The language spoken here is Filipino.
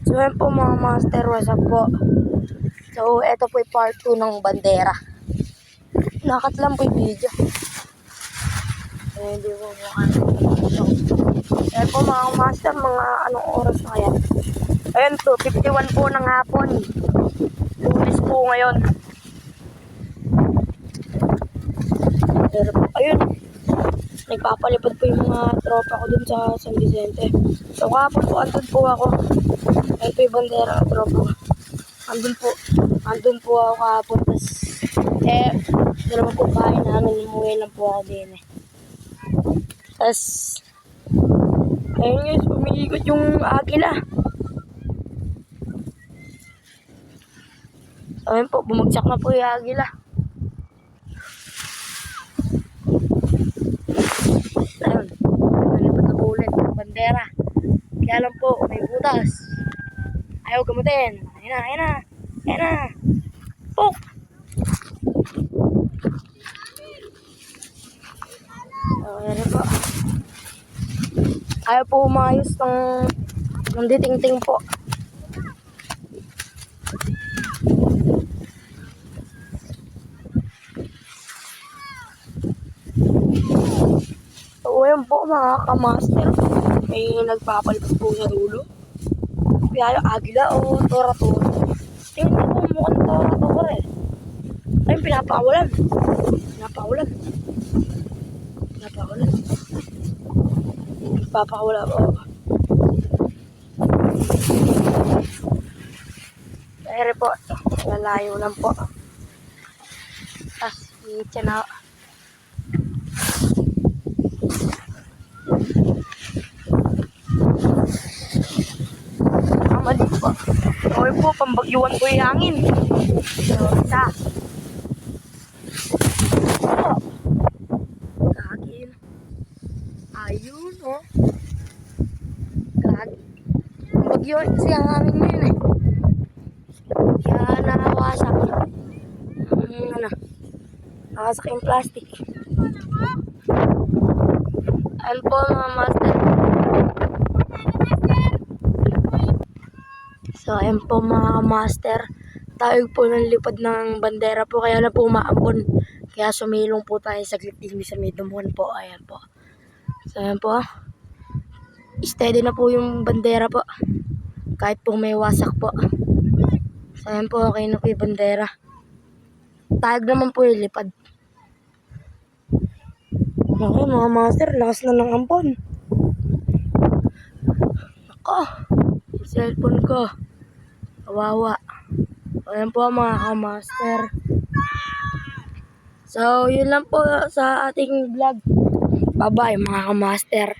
So yan po mga master, what's up po? So eto po yung part 2 ng bandera. Nakat lang po yung video. Hindi po yan po mga master, mga anong oras na kaya? Ayan po, 51 po ng hapon. Lunes po ngayon. Pero ayun, nagpapalipad po yung mga tropa ko dun sa San Vicente. So kahapon po, andun po ako. Ayun po yung bandera ng tropa ko. Andun po ako kahapon. Tapos, dalawa po bahay namin, umuwi lang po ako din eh. Tapos, ayun guys, umiikot yung agila. Ayun po, bumagsak na po yung agila. Ayun, nalipad na po ulit yung bandera. Kaya lang po, may butas. Ayaw gamutin. Ayun na. Pok! Ayun po. Ayaw po umayos ng ditingting po. So, ayun po mga kamaster. May nagpapalipad po sa dulo. Kaya agila o tora-tora. Tingnan ko mukhang tora-tora eh. Ayun, pinapakawalan. Nagpapakawala po. Kaya po, lalayo lang po. Tapos, itya na. Mali po. Okay po, pambagyuan ko yung hangin. So, isa. Oh. Kagin. Ayun, oh. Kagin. Pambagyuan kasi ang hangin mo yun eh. Kaya nakawasak. Nakawasak yung plastic. Ayun po mga master. So, ayan po mga master. Tayo po ng lipad ng bandera po. Kaya na po umaambon. Kaya sumilong po tayo saglit din sa may dumuhan po. Ayan po. So, ayan po. Steady na po yung bandera po. Kahit po may wasak po. So, ayan po. Okay na po yung bandera. Tayag naman po yung lipad. Okay mga master. Lakas na ng ampon. Nako. Yung cellphone ko. Kawawa. Ayan po mga kamaster. So, yun lang po sa ating vlog. Bye-bye mga kamaster.